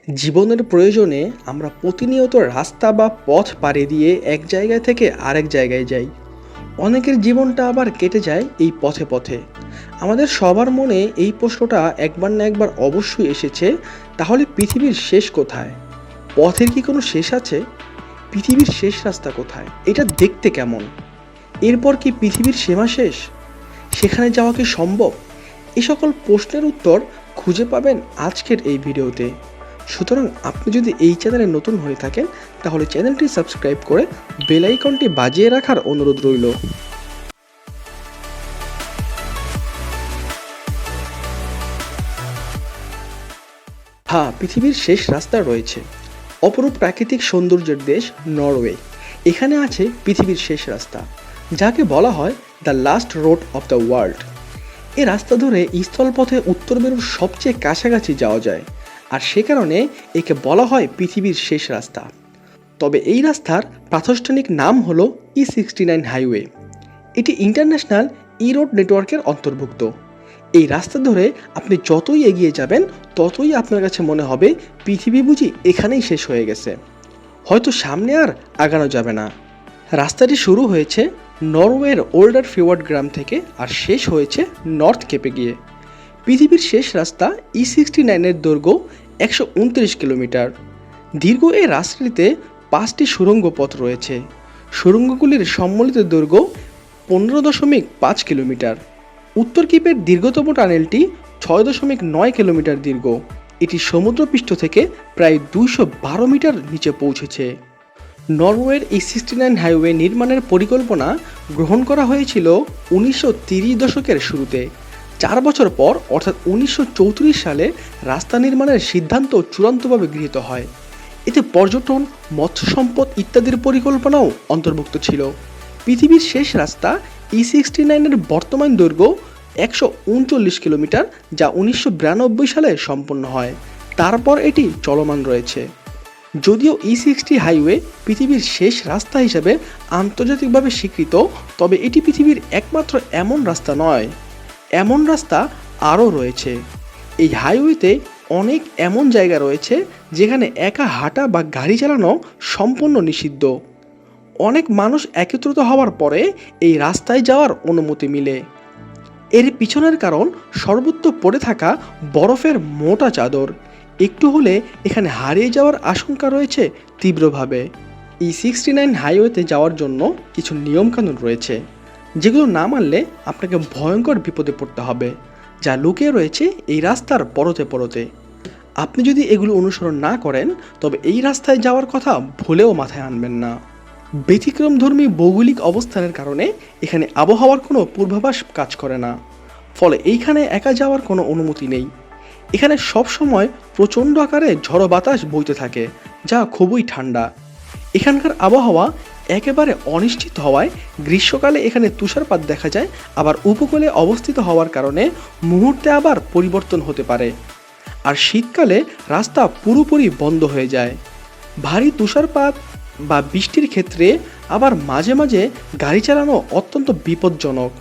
জীবনের প্রয়োজনে আমরা প্রতিনিয়ত রাস্তা বা পথ পাড়ি দিয়ে এক জায়গা থেকে আরেক জায়গায় যাই। অনেকের জীবনটা আবার কেটে যায় এই পথে পথে। আমাদের সবার মনে এই প্রশ্নটা একবার না একবার অবশ্যই এসেছে, তাহলে পৃথিবীর শেষ কোথায়? পথের কি কোনো শেষ আছে? পৃথিবীর শেষ রাস্তা কোথায়? এটা দেখতে কেমন? এরপর কি পৃথিবীর সীমা শেষ? সেখানে যাওয়া কি সম্ভব? এই সকল প্রশ্নের উত্তর খুঁজে পাবেন আজকের এই ভিডিওতে। সুতরাং আপনি যদি এই চ্যানেলে নতুন হয়ে থাকেন, তাহলে চ্যানেলটি সাবস্ক্রাইব করে বেল আইকনটি বাজিয়ে রাখার অনুরোধ রইল। হ্যাঁ, পৃথিবীর শেষ রাস্তা রয়েছে। অপরূপ প্রাকৃতিক সৌন্দর্যের দেশ নরওয়ে। এখানে আছে পৃথিবীর শেষ রাস্তা, যাকে বলা হয় the last road of the world. এই রাস্তা ধরে স্থলপথে উত্তর মেরুর সবচেয়ে কাছাকাছি যাওয়া যায়, আর সে কারণে একে বলা হয় পৃথিবীর শেষ রাস্তা। তবে এই রাস্তার প্রাতিষ্ঠানিক নাম হলো E69 হাইওয়ে। এটি ইন্টারন্যাশনাল রোড নেটওয়ার্কের অন্তর্ভুক্ত। এই রাস্তা ধরে আপনি যতই এগিয়ে যাবেন, ততই আপনার কাছে মনে হবে পৃথিবী বুঝি এখানেই শেষ হয়ে গেছে, হয়তো সামনে আর আগানো যাবে না। রাস্তাটি শুরু হয়েছে নরওয়ের ওল্ডার ফিওয়ার্ড গ্রাম থেকে আর শেষ হয়েছে নর্থ কেপে গিয়ে। পৃথিবীর শেষ রাস্তা E69-এর দৈর্ঘ্য 129 কিলোমিটার। দীর্ঘ এই রাস্তাটিতে 5টি সুড়ঙ্গ পথ রয়েছে। সুড়ঙ্গগুলির সম্মিলিত দৈর্ঘ্য 15.5 কিলোমিটার। উত্তর কেপের দীর্ঘতম টানেলটি 6.9 কিলোমিটার দীর্ঘ। এটি সমুদ্রপৃষ্ঠ থেকে প্রায় 212 মিটার নিচে পৌঁছেছে। নরওয়ের E69 হাইওয়ে নির্মাণের পরিকল্পনা গ্রহণ করা হয়েছিল 1930 দশকের শুরুতে। 4 বছর পর অর্থাৎ 1934 সালে রাস্তা নির্মাণের সিদ্ধান্ত চূড়ান্তভাবে গৃহীত হয়। এতে পর্যটন, মৎস্য সম্পদ ইত্যাদির পরিকল্পনাও অন্তর্ভুক্ত ছিল। পৃথিবীর শেষ রাস্তা E69-এর বর্তমান দৈর্ঘ্য 139 কিলোমিটার, যা 1992 সালে সম্পন্ন হয়। তারপর এটি চলমান রয়েছে। যদিও E60 হাইওয়ে পৃথিবীর শেষ রাস্তা হিসেবে আন্তর্জাতিকভাবে স্বীকৃত, তবে এটি পৃথিবীর একমাত্র এমন রাস্তা নয়। এমন রাস্তা আরও রয়েছে। এই হাইওয়েতে অনেক এমন জায়গা রয়েছে যেখানে একা হাঁটা বা গাড়ি চালানো সম্পূর্ণ নিষিদ্ধ। অনেক মানুষ একত্রিত হওয়ার পরে এই রাস্তায় যাওয়ার অনুমতি মিলে। এর পিছনের কারণ সর্বত্র পড়ে থাকা বরফের মোটা চাদর। একটু হলে এখানে হারিয়ে যাওয়ার আশঙ্কা রয়েছে তীব্রভাবে। E69 হাইওয়েতে যাওয়ার জন্য কিছু নিয়মকানুন রয়েছে, যেগুলো না মানলে আপনাকে ভয়ঙ্কর বিপদে পড়তে হবে, যা লুকিয়ে রয়েছে এই রাস্তার পরতে পরতে। আপনি যদি এগুলো অনুসরণ না করেন, তবে এই রাস্তায় যাওয়ার কথা ভুলেও মাথায় আনবেন না। ব্যতিক্রমধর্মী ভৌগোলিক অবস্থানের কারণে এখানে আবহাওয়ার কোনো পূর্বাভাস কাজ করে না, ফলে এইখানে একা যাওয়ার কোনো অনুমতি নেই। এখানে সবসময় প্রচণ্ড আকারে ঝড়ো বাতাস বইতে থাকে, যা খুবই ঠান্ডা। এখানকার আবহাওয়া একেবারে অনিশ্চিত হওয়ায় গ্রীষ্মকালে এখানে তুষারপাত দেখা যায়, আবার উপকূলে অবস্থিত হওয়ার কারণে মুহূর্তে আবার পরিবর্তন হতে পারে। আর শীতকালে রাস্তা পুরোপুরি বন্ধ হয়ে যায়। ভারী তুষারপাত বা বৃষ্টির ক্ষেত্রে আবার মাঝে মাঝে গাড়ি চালানো অত্যন্ত বিপজ্জনক।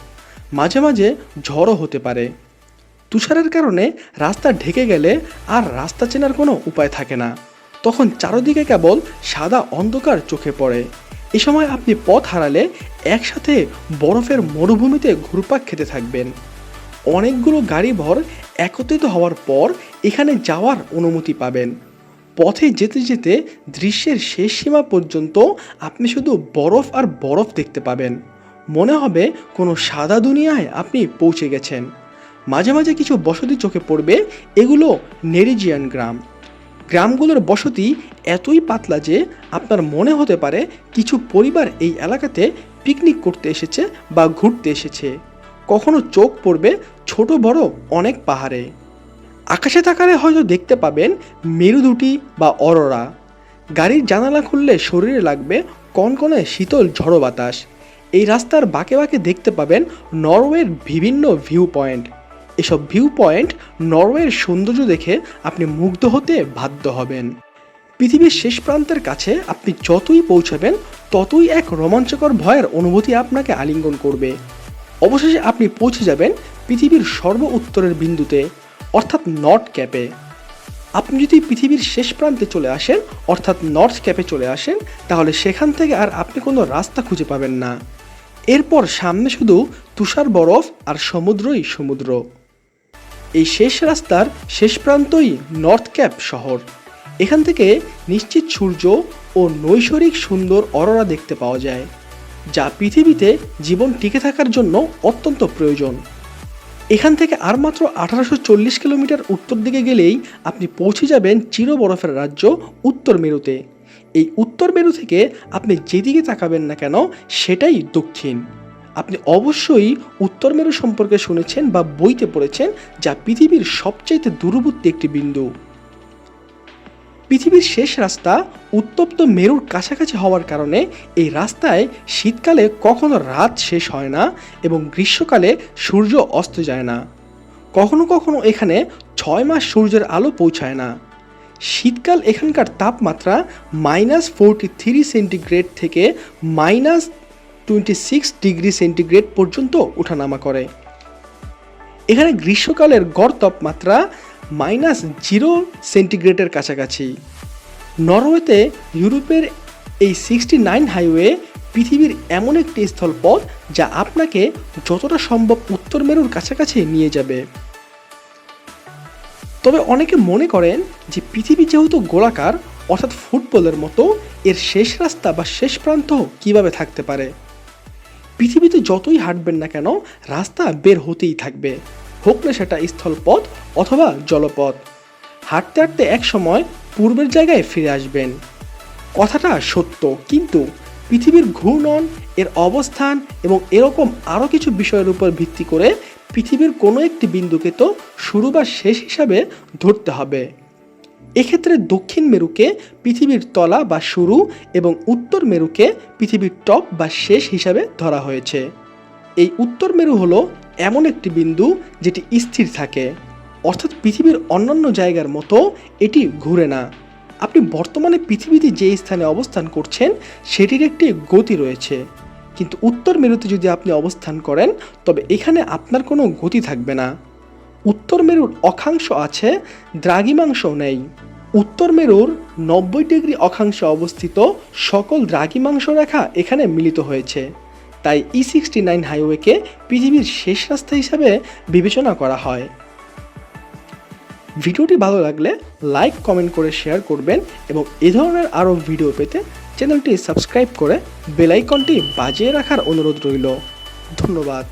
মাঝে মাঝে ঝড়ও হতে পারে। তুষারের কারণে রাস্তা ঢেকে গেলে আর রাস্তা চেনার কোনো উপায় থাকে না। তখন চারদিকে কেবল সাদা অন্ধকার চোখে পড়ে। এ সময় আপনি পথ হারালে একসাথে বরফের মরুভূমিতে ঘুরপাক খেতে থাকবেন। অনেকগুলো গাড়ি ভর একত্রিত হওয়ার পর এখানে যাওয়ার অনুমতি পাবেন। পথে যেতে যেতে দৃশ্যের শেষ সীমা পর্যন্ত আপনি শুধু বরফ আর বরফ দেখতে পাবেন। মনে হবে কোনো সাদা দুনিয়ায় আপনি পৌঁছে গেছেন। মাঝে মাঝে কিছু বসতি চোখে পড়বে। এগুলো নেরিজিয়ান গ্রাম। গ্রামগুলোর বসতি এতই পাতলা যে আপনার মনে হতে পারে কিছু পরিবার এই এলাকাতে পিকনিক করতে এসেছে বা ঘুরতে এসেছে। কখনো চোখ পড়বে ছোট বড় অনেক পাহাড়ে। আকাশে তাকালে হয়তো দেখতে পাবেন মেরুদুটি বা অরোরা। গাড়ির জানালা খুললে শরীরে লাগবে কনকনে শীতল ঝড়ো বাতাস। এই রাস্তার বাঁকে বাঁকে দেখতে পাবেন নরওয়ের বিভিন্ন ভিউ পয়েন্ট। এসব ভিউ পয়েন্ট নরওয়ের সৌন্দর্য দেখে আপনি মুগ্ধ হতে বাধ্য হবেন। পৃথিবীর শেষ প্রান্তের কাছে আপনি যতই পৌঁছাবেন, ততই এক রোমাঞ্চকর ভয়ের অনুভূতি আপনাকে আলিঙ্গন করবে। অবশেষে আপনি পৌঁছে যাবেন পৃথিবীর সর্ব উত্তরের বিন্দুতে, অর্থাৎ নর্থ ক্যাপে। আপনি যদি পৃথিবীর শেষ প্রান্তে চলে আসেন অর্থাৎ নর্থ ক্যাপে চলে আসেন, তাহলে সেখান থেকে আর আপনি কোনো রাস্তা খুঁজে পাবেন না। এরপর সামনে শুধু তুষার বরফ আর সমুদ্রই সমুদ্র। এই শেষ রাস্তার শেষ প্রান্তই নর্থ ক্যাপ শহর। এখান থেকে নিশ্চিত সূর্য ও নৈসর্গিক সুন্দর অরোরা দেখতে পাওয়া যায়, যা পৃথিবীতে জীবন টিকে থাকার জন্য অত্যন্ত প্রয়োজন। এখান থেকে আর মাত্র 1840 কিলোমিটার উত্তর দিকে গেলেই আপনি পৌঁছে যাবেন চিরবরফের রাজ্য উত্তর মেরুতে। এই উত্তর মেরু থেকে আপনি যেদিকে তাকাবেন না কেন সেটাই দক্ষিণ। আপনি অবশ্যই উত্তর মেরু সম্পর্কে শুনেছেন বা বইতে পড়েছেন, যা পৃথিবীর সবচাইতে দূরবর্তী একটি বিন্দু। পৃথিবীর শেষ রাস্তা উত্তপ্ত মেরুর কাছাকাছি হওয়ার কারণে এই রাস্তায় শীতকালে কখনো রাত শেষ হয় না এবং গ্রীষ্মকালে সূর্য অস্ত যায় না। কখনো কখনো এখানে 6 মাস সূর্যের আলো পৌঁছায় না। শীতকাল এখানকার তাপমাত্রা -43 সেন্টিগ্রেড থেকে -26 ডিগ্রি সেন্টিগ্রেড পর্যন্ত ওঠানামা করে। এখানে গ্রীষ্মকালের গড় তাপমাত্রা -0 সেন্টিগ্রেডের কাছাকাছি। নরওয়েতে ইউরোপের এই 69 হাইওয়ে পৃথিবীর এমন একটি স্থলপথ যা আপনাকে যতটা সম্ভব উত্তর মেরুর কাছাকাছি নিয়ে যাবে। তবে অনেকে মনে করেন যে পৃথিবী যেহেতু গোলাকার অর্থাৎ ফুটবলের মতো, এর শেষ রাস্তা বা শেষ প্রান্ত কিভাবে থাকতে পারে। পৃথিবীতে যতই হাঁটবেন না কেন রাস্তা বের হতেই থাকবে, হোক না সেটা স্থলপথ অথবা জলপথ। হাঁটতে হাঁটতে এক সময় পূর্বের জায়গায় ফিরে আসবেন। কথাটা সত্য, কিন্তু পৃথিবীর ঘূর্ণন, এর অবস্থান এবং এরকম আরও কিছু বিষয়ের উপর ভিত্তি করে পৃথিবীর কোনো একটি বিন্দুকে তো শুরু বা শেষ হিসাবে ধরতে হবে। এক্ষেত্রে দক্ষিণ মেরুকে পৃথিবীর তলা বা শুরু এবং উত্তর মেরুকে পৃথিবীর টপ বা শেষ হিসাবে ধরা হয়েছে। এই উত্তর মেরু হলো এমন একটি বিন্দু যেটি স্থির থাকে, অর্থাৎ পৃথিবীর অন্যান্য জায়গার মতো এটি ঘুরে না। আপনি বর্তমানে পৃথিবীতে যে স্থানে অবস্থান করছেন সেটির একটি গতি রয়েছে, কিন্তু উত্তর মেরুতে যদি আপনি অবস্থান করেন তবে এখানে আপনার কোনো গতি থাকবে না। উত্তর মেরুর অক্ষাংশ আছে, দ্রাঘিমাংশ নেই। উত্তর মেরুর 90 ডিগ্রি অক্ষাংশে অবস্থিত সকল দ্রাঘিমাংশ রেখা এখানে মিলিত হয়েছে। তাই E69 হাইওয়েকে পৃথিবীর শেষ রাস্তা হিসাবে বিবেচনা করা হয়। ভিডিওটি ভালো লাগলে লাইক কমেন্ট করে শেয়ার করবেন এবং এ ধরনের আরও ভিডিও পেতে চ্যানেলটি সাবস্ক্রাইব করে বেল আইকনটি বাজিয়ে রাখার অনুরোধ রইল। ধন্যবাদ।